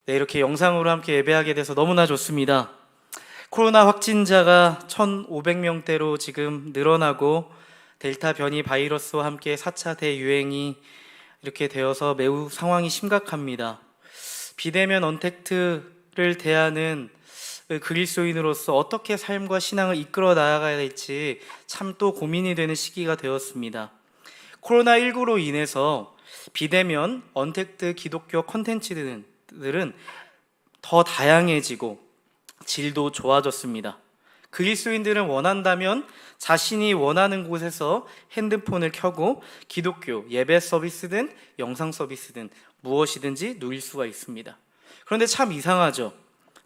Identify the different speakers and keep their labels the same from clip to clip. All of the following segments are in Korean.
Speaker 1: 네, 이렇게 영상으로 함께 예배하게 돼서 너무나 좋습니다. 코로나 확진자가 1,500명대로 지금 늘어나고 델타 변이 바이러스와 함께 4차 대유행이 이렇게 되어서 매우 상황이 심각합니다. 비대면 언택트를 대하는 그리스도인으로서 어떻게 삶과 신앙을 이끌어 나아가야 될지 참 또 고민이 되는 시기가 되었습니다. 코로나19로 인해서 비대면 언택트 기독교 콘텐츠들은 더 다양해지고 질도 좋아졌습니다. 그리스도인들은 원한다면 자신이 원하는 곳에서 핸드폰을 켜고 기독교 예배 서비스든 영상 서비스든 무엇이든지 누릴 수가 있습니다. 그런데 참 이상하죠.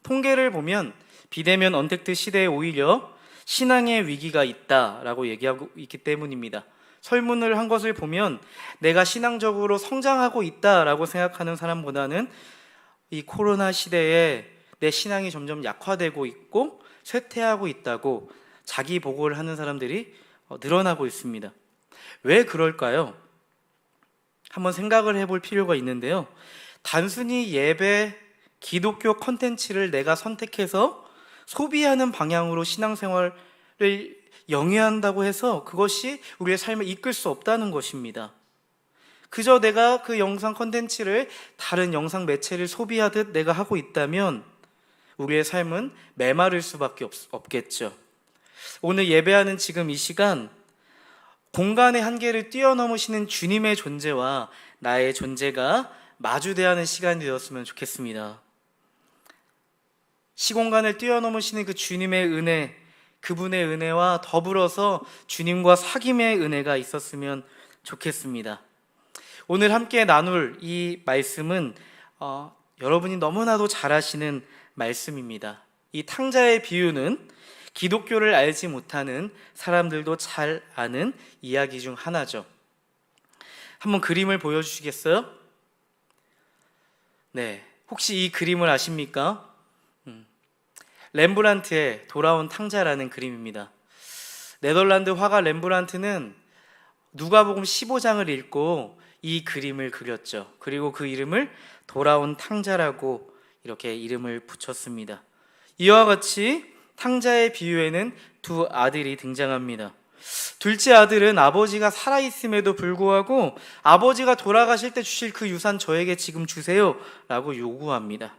Speaker 1: 통계를 보면 비대면 언택트 시대에 오히려 신앙의 위기가 있다라고 얘기하고 있기 때문입니다. 설문을 한 것을 보면 내가 신앙적으로 성장하고 있다라고 생각하는 사람보다는 이 코로나 시대에 내 신앙이 점점 약화되고 있고 쇠퇴하고 있다고 자기 보고를 하는 사람들이 늘어나고 있습니다. 왜 그럴까요? 한번 생각을 해볼 필요가 있는데요. 단순히 예배, 기독교 콘텐츠를 내가 선택해서 소비하는 방향으로 신앙생활을 영위한다고 해서 그것이 우리의 삶을 이끌 수 없다는 것입니다. 그저 내가 그 영상 콘텐츠를 다른 영상 매체를 소비하듯 내가 하고 있다면 우리의 삶은 메마를 수밖에 없겠죠. 오늘 예배하는 지금 이 시간, 공간의 한계를 뛰어넘으시는 주님의 존재와 나의 존재가 마주대하는 시간이 되었으면 좋겠습니다. 시공간을 뛰어넘으시는 그 주님의 은혜, 그분의 은혜와 더불어서 주님과 사귐의 은혜가 있었으면 좋겠습니다. 오늘 함께 나눌 이 말씀은 여러분이 너무나도 잘 아시는 말씀입니다. 이 탕자의 비유는 기독교를 알지 못하는 사람들도 잘 아는 이야기 중 하나죠. 한번 그림을 보여주시겠어요? 네, 혹시 이 그림을 아십니까? 렘브란트의 돌아온 탕자라는 그림입니다. 네덜란드 화가 렘브란트는 누가복음 15장을 읽고 이 그림을 그렸죠. 그리고 그 이름을 돌아온 탕자라고 이렇게 이름을 붙였습니다. 이와 같이 탕자의 비유에는 두 아들이 등장합니다. 둘째 아들은 아버지가 살아있음에도 불구하고 아버지가 돌아가실 때 주실 그 유산 저에게 지금 주세요 라고 요구합니다.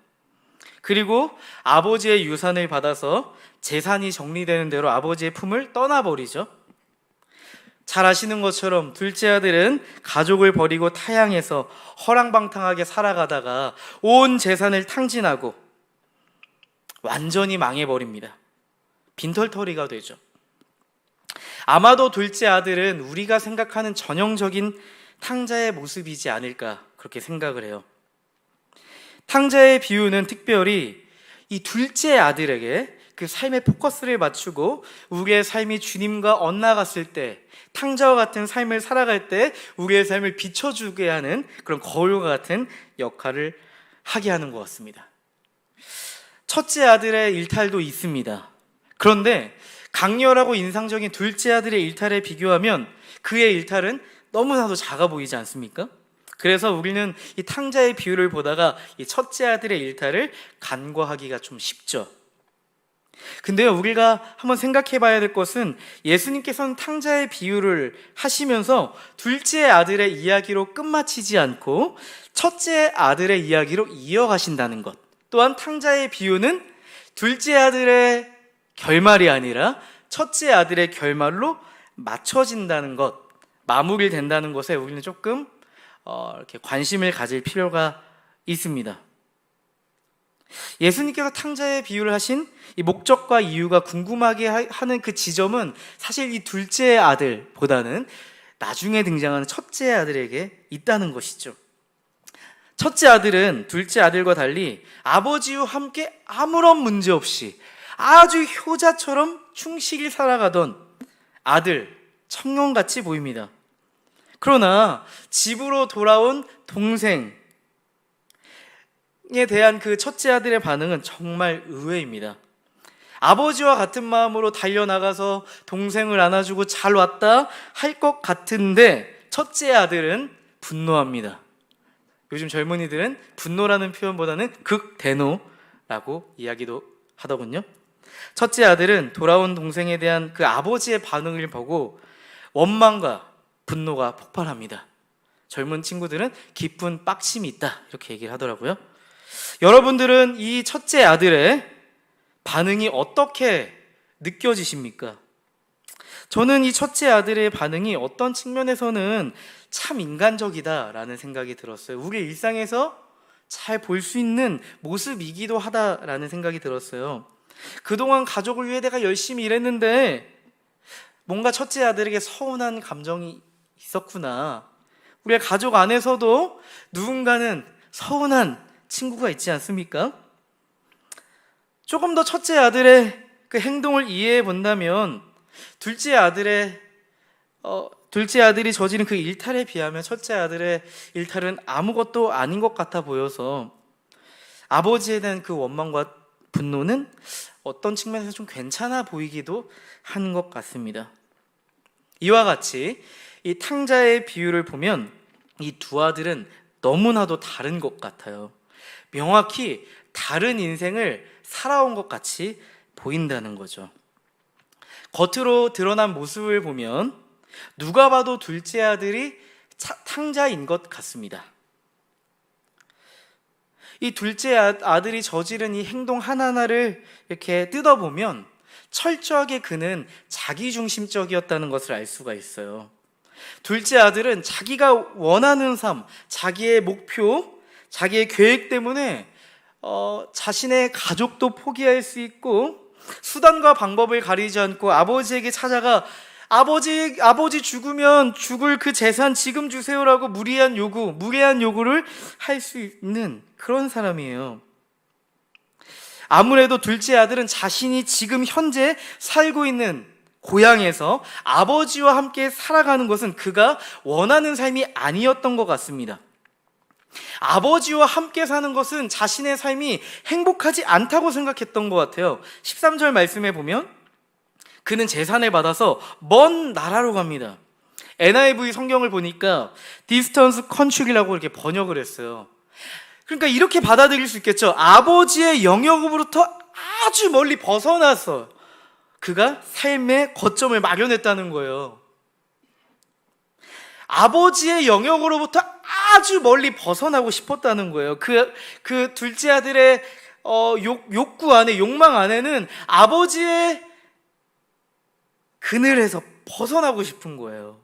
Speaker 1: 그리고 아버지의 유산을 받아서 재산이 정리되는 대로 아버지의 품을 떠나버리죠. 잘 아시는 것처럼 둘째 아들은 가족을 버리고 타향해서 허랑방탕하게 살아가다가 온 재산을 탕진하고 완전히 망해버립니다. 빈털터리가 되죠. 아마도 둘째 아들은 우리가 생각하는 전형적인 탕자의 모습이지 않을까 그렇게 생각을 해요. 탕자의 비유는 특별히 이 둘째 아들에게 그 삶의 포커스를 맞추고 우리의 삶이 주님과 엇나갔을 때 탕자와 같은 삶을 살아갈 때 우리의 삶을 비춰주게 하는 그런 거울과 같은 역할을 하게 하는 것 같습니다. 첫째 아들의 일탈도 있습니다. 그런데 강렬하고 인상적인 둘째 아들의 일탈에 비교하면 그의 일탈은 너무나도 작아 보이지 않습니까? 그래서 우리는 이 탕자의 비유를 보다가 이 첫째 아들의 일탈을 간과하기가 좀 쉽죠. 근데요, 우리가 한번 생각해 봐야 될 것은 예수님께서는 탕자의 비유를 하시면서 둘째 아들의 이야기로 끝마치지 않고 첫째 아들의 이야기로 이어가신다는 것. 또한 탕자의 비유는 둘째 아들의 결말이 아니라 첫째 아들의 결말로 맞춰진다는 것, 마무리된다는 것에 우리는 조금 이렇게 관심을 가질 필요가 있습니다. 예수님께서 탕자의 비유를 하신 이 목적과 이유가 궁금하게 하는 그 지점은 사실 이 둘째 아들보다는 나중에 등장하는 첫째 아들에게 있다는 것이죠. 첫째 아들은 둘째 아들과 달리 아버지와 함께 아무런 문제 없이 아주 효자처럼 충실히 살아가던 아들, 청년같이 보입니다. 그러나 집으로 돌아온 동생에 대한 그 첫째 아들의 반응은 정말 의외입니다. 아버지와 같은 마음으로 달려나가서 동생을 안아주고 잘 왔다 할 것 같은데 첫째 아들은 분노합니다. 요즘 젊은이들은 분노라는 표현보다는 극대노라고 이야기도 하더군요. 첫째 아들은 돌아온 동생에 대한 그 아버지의 반응을 보고 원망과 분노가 폭발합니다. 젊은 친구들은 깊은 빡심이 있다, 이렇게 얘기를 하더라고요. 여러분들은 이 첫째 아들의 반응이 어떻게 느껴지십니까? 저는 이 첫째 아들의 반응이 어떤 측면에서는 참 인간적이다라는 생각이 들었어요. 우리 일상에서 잘 볼 수 있는 모습이기도 하다라는 생각이 들었어요. 그동안 가족을 위해 내가 열심히 일했는데 뭔가 첫째 아들에게 서운한 감정이 있었구나. 우리가 가족 안에서도 누군가는 서운한 친구가 있지 않습니까? 조금 더 첫째 아들의 그 행동을 이해해 본다면 둘째 아들이 저지른 그 일탈에 비하면 첫째 아들의 일탈은 아무것도 아닌 것 같아 보여서 아버지에 대한 그 원망과 분노는 어떤 측면에서 좀 괜찮아 보이기도 한 것 같습니다. 이와 같이 이 탕자의 비유를 보면 이 두 아들은 너무나도 다른 것 같아요. 명확히 다른 인생을 살아온 것 같이 보인다는 거죠. 겉으로 드러난 모습을 보면 누가 봐도 둘째 아들이 탕자인 것 같습니다. 이 둘째 아들이 저지른 이 행동 하나하나를 이렇게 뜯어보면 철저하게 그는 자기중심적이었다는 것을 알 수가 있어요. 둘째 아들은 자기가 원하는 삶, 자기의 목표, 자기의 계획 때문에 자신의 가족도 포기할 수 있고 수단과 방법을 가리지 않고 아버지에게 찾아가 아버지 죽으면 죽을 그 재산 지금 주세요라고 무리한 요구를 할 수 있는 그런 사람이에요. 아무래도 둘째 아들은 자신이 지금 현재 살고 있는 고향에서 아버지와 함께 살아가는 것은 그가 원하는 삶이 아니었던 것 같습니다. 아버지와 함께 사는 것은 자신의 삶이 행복하지 않다고 생각했던 것 같아요. 13절 말씀에 보면 그는 재산을 받아서 먼 나라로 갑니다. NIV 성경을 보니까 distance country라고 이렇게 번역을 했어요. 그러니까 이렇게 받아들일 수 있겠죠. 아버지의 영역으로부터 아주 멀리 벗어나서 그가 삶의 거점을 마련했다는 거예요. 아버지의 영역으로부터 아주 멀리 벗어나고 싶었다는 거예요. 그 둘째 아들의 욕구 안에, 욕망 안에는 아버지의 그늘에서 벗어나고 싶은 거예요.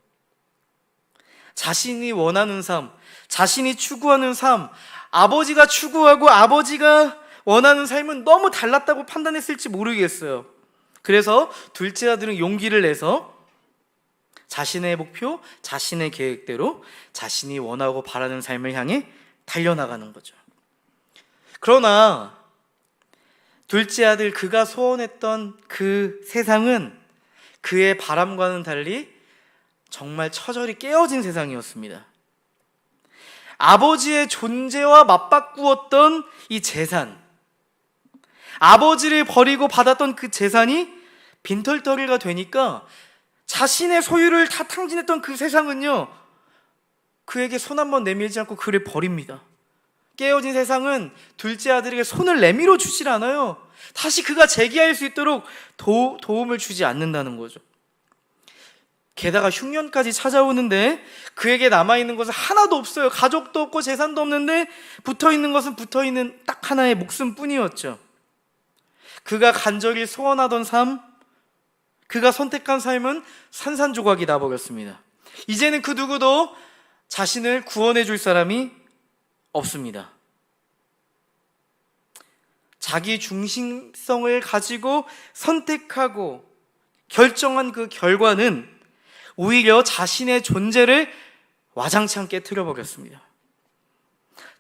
Speaker 1: 자신이 원하는 삶, 자신이 추구하는 삶, 아버지가 추구하고 아버지가 원하는 삶은 너무 달랐다고 판단했을지 모르겠어요. 그래서 둘째 아들은 용기를 내서 자신의 목표, 자신의 계획대로 자신이 원하고 바라는 삶을 향해 달려나가는 거죠. 그러나 둘째 아들 그가 소원했던 그 세상은 그의 바람과는 달리 정말 처절히 깨어진 세상이었습니다. 아버지의 존재와 맞바꾸었던 이 재산, 아버지를 버리고 받았던 그 재산이 빈털터리가 되니까 자신의 소유를 다 탕진했던 그 세상은요, 그에게 손 한번 내밀지 않고 그를 버립니다. 깨어진 세상은 둘째 아들에게 손을 내밀어 주질 않아요. 다시 그가 재기할 수 있도록 도움을 주지 않는다는 거죠. 게다가 흉년까지 찾아오는데 그에게 남아있는 것은 하나도 없어요. 가족도 없고 재산도 없는데 붙어있는 것은 붙어있는 딱 하나의 목숨뿐이었죠. 그가 간절히 소원하던 삶, 그가 선택한 삶은 산산조각이 나버렸습니다. 이제는 그 누구도 자신을 구원해 줄 사람이 없습니다. 자기 중심성을 가지고 선택하고 결정한 그 결과는 오히려 자신의 존재를 와장창 깨트려 버렸습니다.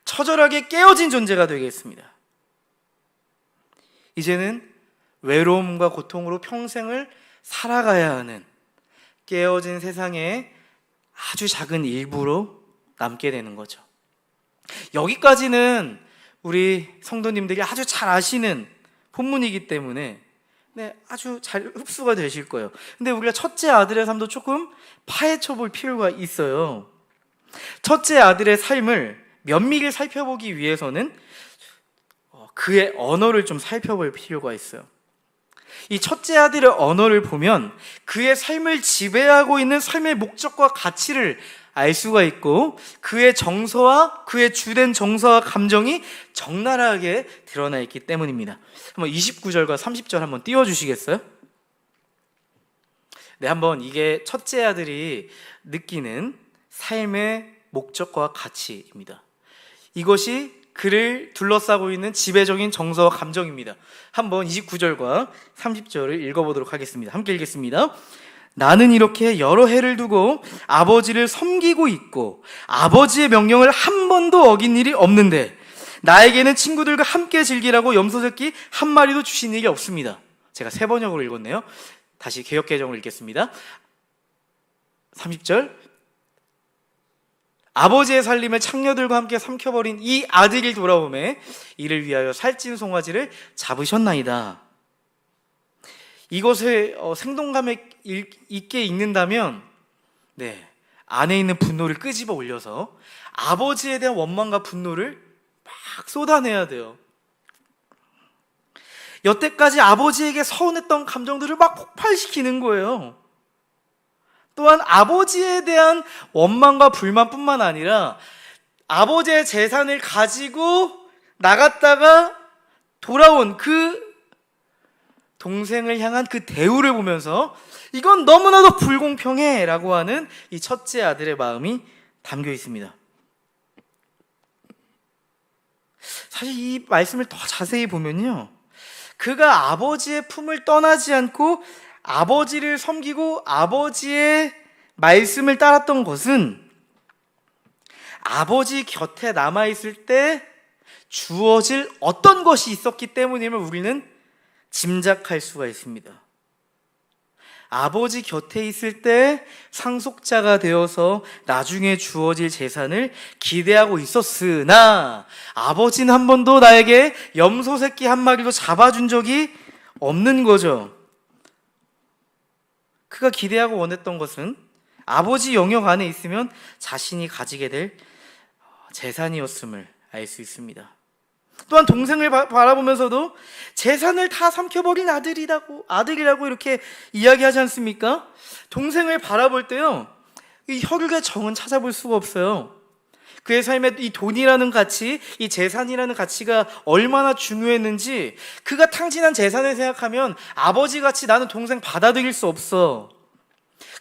Speaker 1: 처절하게 깨어진 존재가 되겠습니다. 이제는 외로움과 고통으로 평생을 살아가야 하는 깨어진 세상의 아주 작은 일부로 남게 되는 거죠. 여기까지는 우리 성도님들이 아주 잘 아시는 본문이기 때문에 아주 잘 흡수가 되실 거예요. 근데 우리가 첫째 아들의 삶도 조금 파헤쳐 볼 필요가 있어요. 첫째 아들의 삶을 면밀히 살펴보기 위해서는 그의 언어를 좀 살펴볼 필요가 있어요. 이 첫째 아들의 언어를 보면 그의 삶을 지배하고 있는 삶의 목적과 가치를 알 수가 있고, 그의 정서와 그의 주된 정서와 감정이 적나라하게 드러나 있기 때문입니다. 한번 29절과 30절 한번 띄워주시겠어요? 네, 한번 이게 첫째 아들이 느끼는 삶의 목적과 가치입니다. 이것이 그를 둘러싸고 있는 지배적인 정서와 감정입니다. 한번 29절과 30절을 읽어보도록 하겠습니다. 함께 읽겠습니다. 나는 이렇게 여러 해를 두고 아버지를 섬기고 있고 아버지의 명령을 한 번도 어긴 일이 없는데 나에게는 친구들과 함께 즐기라고 염소새끼 한 마리도 주신 일이 없습니다. 제가 새 번역으로 읽었네요. 다시 개역개정을 읽겠습니다. 30절. 아버지의 살림을 창녀들과 함께 삼켜버린 이 아들이 돌아오매 이를 위하여 살찐 송아지를 잡으셨나이다. 이것을 생동감 있게 읽는다면 안에 있는 분노를 끄집어 올려서 아버지에 대한 원망과 분노를 막 쏟아내야 돼요. 여태까지 아버지에게 서운했던 감정들을 막 폭발시키는 거예요. 또한 아버지에 대한 원망과 불만뿐만 아니라 아버지의 재산을 가지고 나갔다가 돌아온 그 동생을 향한 그 대우를 보면서 이건 너무나도 불공평해 라고 하는 이 첫째 아들의 마음이 담겨 있습니다. 사실 이 말씀을 더 자세히 보면요, 그가 아버지의 품을 떠나지 않고 아버지를 섬기고 아버지의 말씀을 따랐던 것은 아버지 곁에 남아있을 때 주어질 어떤 것이 있었기 때문임을 우리는 짐작할 수가 있습니다. 아버지 곁에 있을 때 상속자가 되어서 나중에 주어질 재산을 기대하고 있었으나 아버지는 한 번도 나에게 염소 새끼 한 마리도 잡아준 적이 없는 거죠. 그가 기대하고 원했던 것은 아버지 영역 안에 있으면 자신이 가지게 될 재산이었음을 알 수 있습니다. 또한 동생을 바라보면서도 재산을 다 삼켜버린 아들이라고 이렇게 이야기하지 않습니까? 동생을 바라볼 때요, 이 혈육의 정은 찾아볼 수가 없어요. 그의 삶에 이 돈이라는 가치, 이 재산이라는 가치가 얼마나 중요했는지, 그가 탕진한 재산을 생각하면 아버지같이 나는 동생 받아들일 수 없어.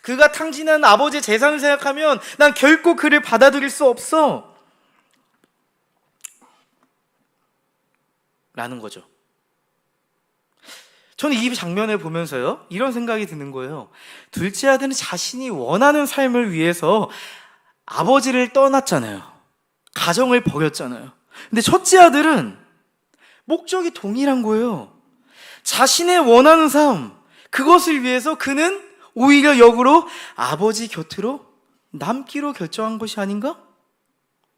Speaker 1: 그가 탕진한 아버지의 재산을 생각하면 난 결코 그를 받아들일 수 없어 라는 거죠. 저는 이 장면을 보면서요, 이런 생각이 드는 거예요. 둘째 아들은 자신이 원하는 삶을 위해서 아버지를 떠났잖아요. 가정을 버렸잖아요. 근데 첫째 아들은 목적이 동일한 거예요. 자신의 원하는 삶, 그것을 위해서 그는 오히려 역으로 아버지 곁으로 남기로 결정한 것이 아닌가?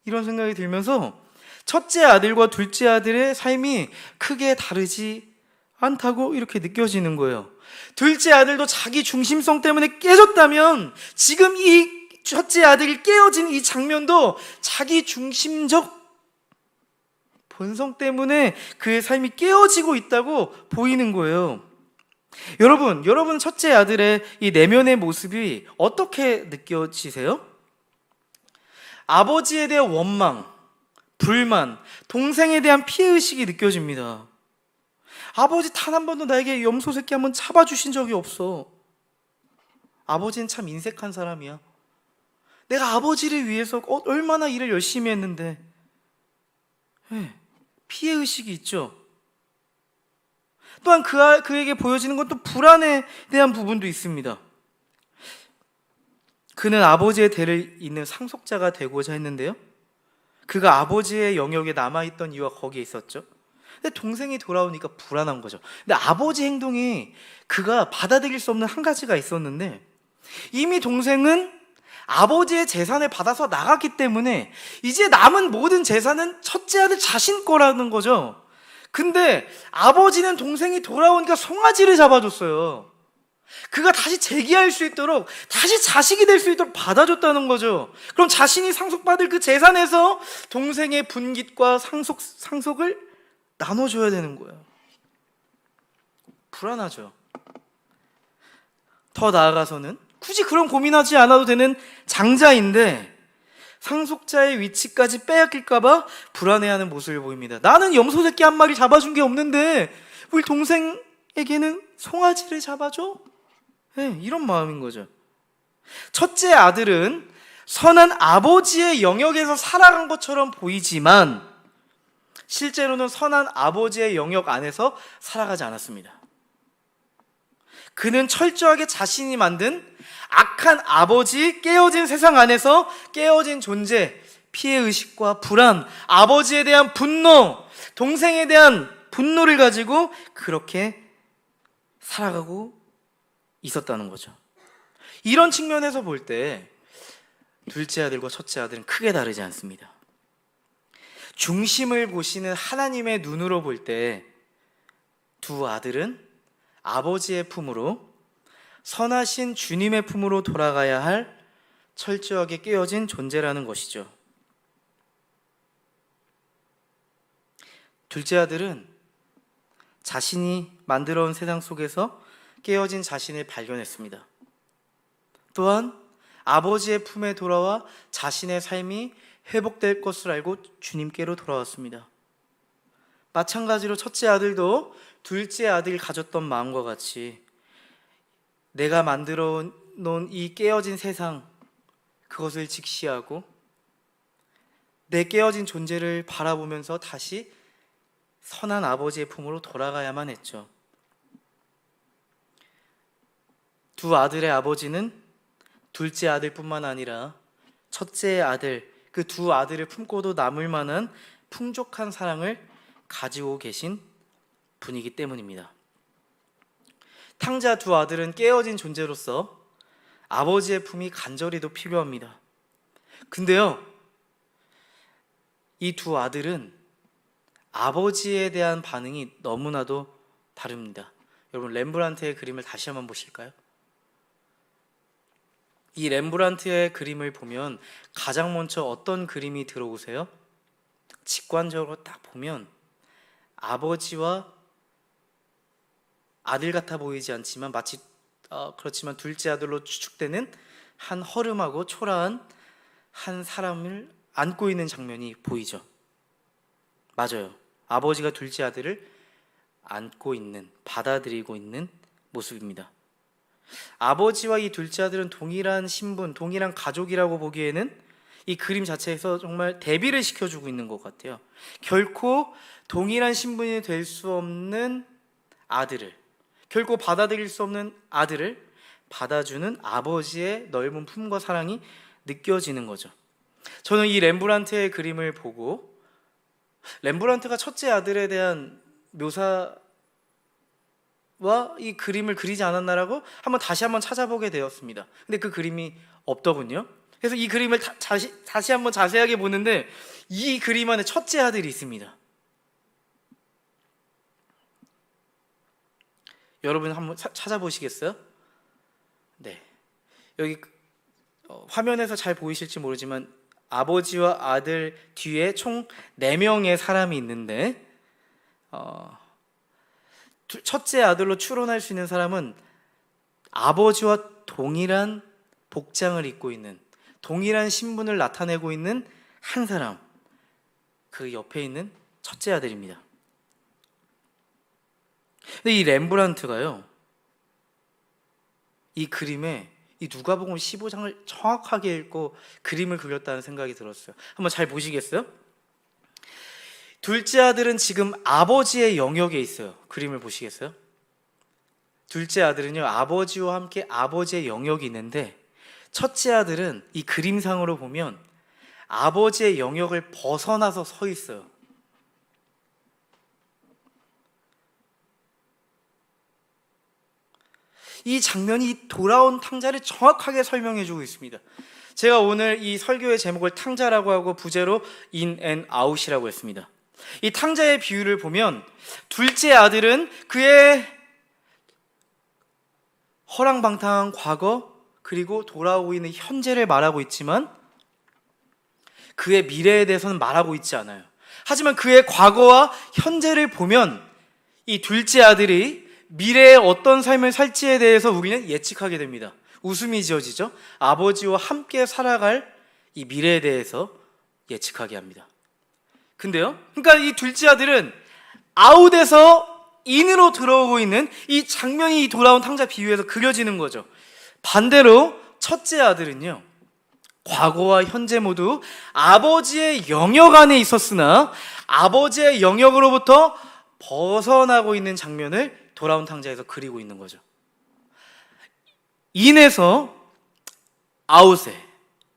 Speaker 1: 이런 생각이 들면서 첫째 아들과 둘째 아들의 삶이 크게 다르지 않다고 이렇게 느껴지는 거예요. 둘째 아들도 자기 중심성 때문에 깨졌다면 지금 이 첫째 아들이 깨어진 이 장면도 자기 중심적 본성 때문에 그의 삶이 깨어지고 있다고 보이는 거예요. 여러분 첫째 아들의 이 내면의 모습이 어떻게 느껴지세요? 아버지에 대한 원망, 불만, 동생에 대한 피해의식이 느껴집니다. 아버지 단 한 번도 나에게 염소 새끼 한번 잡아주신 적이 없어. 아버지는 참 인색한 사람이야. 내가 아버지를 위해서 얼마나 일을 열심히 했는데. 피해의식이 있죠. 또한 그에게 보여지는 건 또 불안에 대한 부분도 있습니다. 그는 아버지의 대를 잇는 상속자가 되고자 했는데요, 그가 아버지의 영역에 남아있던 이유가 거기에 있었죠. 근데 동생이 돌아오니까 불안한 거죠. 근데 아버지 행동이 그가 받아들일 수 없는 한 가지가 있었는데, 이미 동생은 아버지의 재산을 받아서 나갔기 때문에 이제 남은 모든 재산은 첫째 아들 자신 거라는 거죠. 근데 아버지는 동생이 돌아오니까 송아지를 잡아줬어요. 그가 다시 재기할 수 있도록, 다시 자식이 될 수 있도록 받아줬다는 거죠. 그럼 자신이 상속받을 그 재산에서 동생의 분깃과 상속을 나눠줘야 되는 거예요. 불안하죠. 더 나아가서는 굳이 그런 고민하지 않아도 되는 장자인데 상속자의 위치까지 빼앗길까봐 불안해하는 모습을 보입니다. 나는 염소 새끼 한 마리 잡아준 게 없는데 우리 동생에게는 송아지를 잡아줘? 네, 이런 마음인 거죠. 첫째 아들은 선한 아버지의 영역에서 살아간 것처럼 보이지만 실제로는 선한 아버지의 영역 안에서 살아가지 않았습니다. 그는 철저하게 자신이 만든 악한 아버지, 깨어진 세상 안에서 깨어진 존재, 피해의식과 불안, 아버지에 대한 분노, 동생에 대한 분노를 가지고 그렇게 살아가고 있었다는 거죠. 이런 측면에서 볼 때 둘째 아들과 첫째 아들은 크게 다르지 않습니다. 중심을 보시는 하나님의 눈으로 볼 때 두 아들은 아버지의 품으로, 선하신 주님의 품으로 돌아가야 할 철저하게 깨어진 존재라는 것이죠. 둘째 아들은 자신이 만들어온 세상 속에서 깨어진 자신을 발견했습니다. 또한 아버지의 품에 돌아와 자신의 삶이 회복될 것을 알고 주님께로 돌아왔습니다. 마찬가지로 첫째 아들도 둘째 아들이 가졌던 마음과 같이 내가 만들어 놓은 이 깨어진 세상, 그것을 직시하고 내 깨어진 존재를 바라보면서 다시 선한 아버지의 품으로 돌아가야만 했죠. 두 아들의 아버지는 둘째 아들뿐만 아니라 첫째 아들, 그 두 아들을 품고도 남을 만한 풍족한 사랑을 가지고 계신 분이기 때문입니다. 탕자 두 아들은 깨어진 존재로서 아버지의 품이 간절히도 필요합니다. 근데요, 이 두 아들은 아버지에 대한 반응이 너무나도 다릅니다. 여러분, 렘브란트의 그림을 다시 한번 보실까요? 이 렘브란트의 그림을 보면 가장 먼저 어떤 그림이 들어오세요? 직관적으로 딱 보면 아버지와 아들 같아 보이지 않지만 마치 그렇지만 둘째 아들로 추측되는 한 허름하고 초라한 한 사람을 안고 있는 장면이 보이죠. 맞아요. 아버지가 둘째 아들을 안고 있는, 받아들이고 있는 모습입니다. 아버지와 이 둘째 아들은 동일한 신분, 동일한 가족이라고 보기에는 이 그림 자체에서 정말 대비를 시켜주고 있는 것 같아요. 결코 동일한 신분이 될 수 없는 아들을, 결코 받아들일 수 없는 아들을 받아주는 아버지의 넓은 품과 사랑이 느껴지는 거죠. 저는 이 렘브란트의 그림을 보고 렘브란트가 첫째 아들에 대한 묘사와 이 그림을 그리지 않았나라고 다시 한번 찾아보게 되었습니다. 근데 그 그림이 없더군요. 그래서 이 그림을 다시 한번 자세하게 보는데 이 그림 안에 첫째 아들이 있습니다. 여러분 한번 찾아보시겠어요? 네, 여기 화면에서 잘 보이실지 모르지만 아버지와 아들 뒤에 총 4명의 사람이 있는데 첫째 아들로 추론할 수 있는 사람은 아버지와 동일한 복장을 입고 있는, 동일한 신분을 나타내고 있는 한 사람, 그 옆에 있는 첫째 아들입니다. 근데 이 렘브란트가요, 이 그림에 이 누가복음 15장을 정확하게 읽고 그림을 그렸다는 생각이 들었어요. 한번 잘 보시겠어요? 둘째 아들은 지금 아버지의 영역에 있어요. 그림을 보시겠어요? 둘째 아들은요, 아버지와 함께 아버지의 영역이 있는데 첫째 아들은 이 그림상으로 보면 아버지의 영역을 벗어나서 서 있어요. 이 장면이 돌아온 탕자를 정확하게 설명해주고 있습니다. 제가 오늘 이 설교의 제목을 탕자라고 하고 부제로 인 앤 아웃이라고 했습니다. 이 탕자의 비유를 보면 둘째 아들은 그의 허랑방탕한 과거 그리고 돌아오고 있는 현재를 말하고 있지만 그의 미래에 대해서는 말하고 있지 않아요. 하지만 그의 과거와 현재를 보면 이 둘째 아들이 미래에 어떤 삶을 살지에 대해서 우리는 예측하게 됩니다. 웃음이 지어지죠. 아버지와 함께 살아갈 이 미래에 대해서 예측하게 합니다. 근데요, 그러니까 이 둘째 아들은 아웃에서 인으로 들어오고 있는 이 장면이 돌아온 탕자 비유에서 그려지는 거죠. 반대로 첫째 아들은요, 과거와 현재 모두 아버지의 영역 안에 있었으나 아버지의 영역으로부터 벗어나고 있는 장면을 돌아온 탕자에서 그리고 있는 거죠. 인에서 아웃의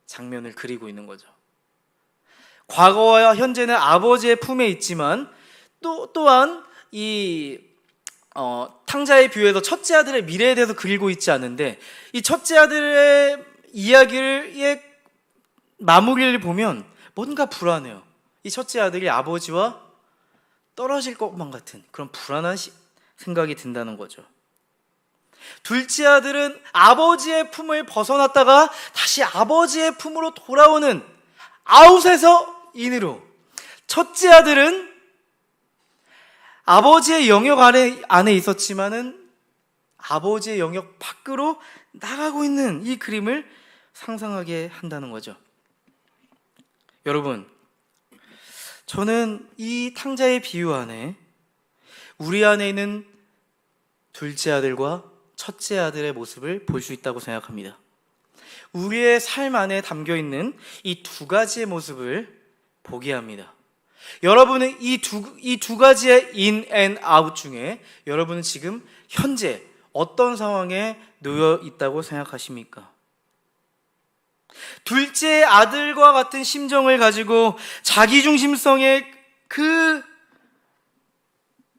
Speaker 1: 장면을 그리고 있는 거죠. 과거와 현재는 아버지의 품에 있지만 또한 이 탕자의 비유에서 첫째 아들의 미래에 대해서 그리고 있지 않은데, 이 첫째 아들의 이야기의 마무리를 보면 뭔가 불안해요. 이 첫째 아들이 아버지와 떨어질 것만 같은 그런 불안한 생각이 든다는 거죠. 둘째 아들은 아버지의 품을 벗어났다가 다시 아버지의 품으로 돌아오는 아웃에서 인으로, 첫째 아들은 아버지의 영역 안에 있었지만은 아버지의 영역 밖으로 나가고 있는 이 그림을 상상하게 한다는 거죠. 여러분, 저는 이 탕자의 비유 안에 우리 안에 있는 둘째 아들과 첫째 아들의 모습을 볼 수 있다고 생각합니다. 우리의 삶 안에 담겨 있는 이 두 가지의 모습을 보게 합니다. 여러분은 이 두 가지의 in and out 중에 여러분은 지금 현재 어떤 상황에 놓여 있다고 생각하십니까? 둘째 아들과 같은 심정을 가지고 자기중심성의 그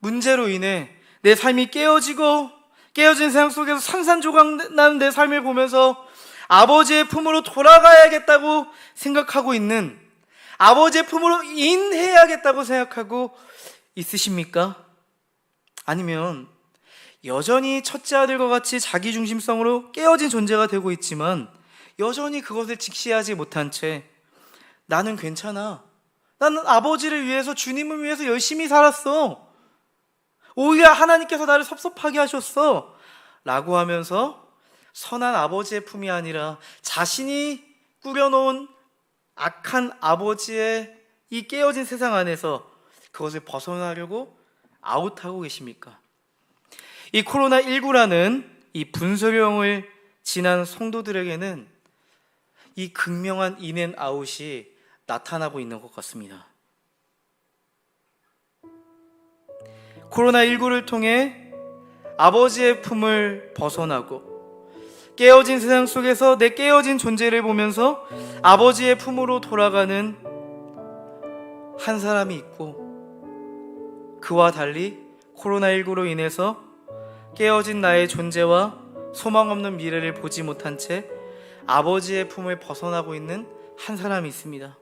Speaker 1: 문제로 인해 내 삶이 깨어진 세상 속에서 산산조각 나는 내 삶을 보면서 아버지의 품으로 돌아가야겠다고 생각하고 있는, 아버지의 품으로 인해야겠다고 생각하고 있으십니까? 아니면 여전히 첫째 아들과 같이 자기중심성으로 깨어진 존재가 되고 있지만 여전히 그것을 직시하지 못한 채 나는 괜찮아, 나는 아버지를 위해서, 주님을 위해서 열심히 살았어, 오히려 하나님께서 나를 섭섭하게 하셨어 라고 하면서 선한 아버지의 품이 아니라 자신이 꾸려놓은 악한 아버지의 이 깨어진 세상 안에서 그것을 벗어나려고 아웃하고 계십니까? 이 코로나19라는 이 분수령을 지난 성도들에게는 이 극명한 인앤아웃이 나타나고 있는 것 같습니다. 코로나19를 통해 아버지의 품을 벗어나고 깨어진 세상 속에서 내 깨어진 존재를 보면서 아버지의 품으로 돌아가는 한 사람이 있고, 그와 달리 코로나19로 인해서 깨어진 나의 존재와 소망 없는 미래를 보지 못한 채 아버지의 품을 벗어나고 있는 한 사람이 있습니다.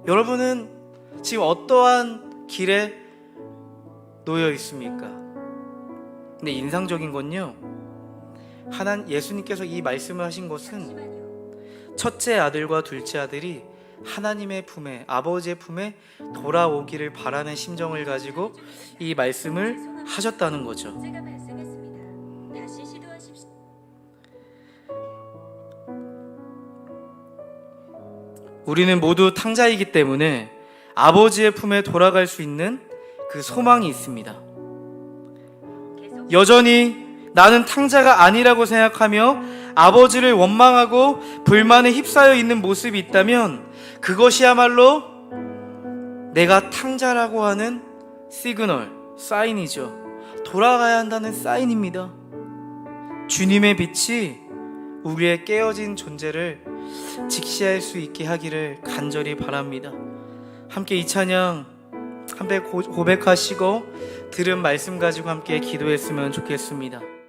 Speaker 1: 여러분은 지금 어떠한 길에 놓여 있습니까? 근데 인상적인 건요, 예수님께서 이 말씀을 하신 것은 첫째 아들과 둘째 아들이 하나님의 품에, 아버지의 품에 돌아오기를 바라는 심정을 가지고 이 말씀을 하셨다는 거죠. 우리는 모두 탕자이기 때문에 아버지의 품에 돌아갈 수 있는 그 소망이 있습니다. 여전히 나는 탕자가 아니라고 생각하며 아버지를 원망하고 불만에 휩싸여 있는 모습이 있다면 그것이야말로 내가 탕자라고 하는 시그널, 사인이죠. 돌아가야 한다는 사인입니다. 주님의 빛이 우리의 깨어진 존재를 직시할 수 있게 하기를 간절히 바랍니다. 함께 이 찬양 함께 고백하시고 들은 말씀 가지고 함께 기도했으면 좋겠습니다.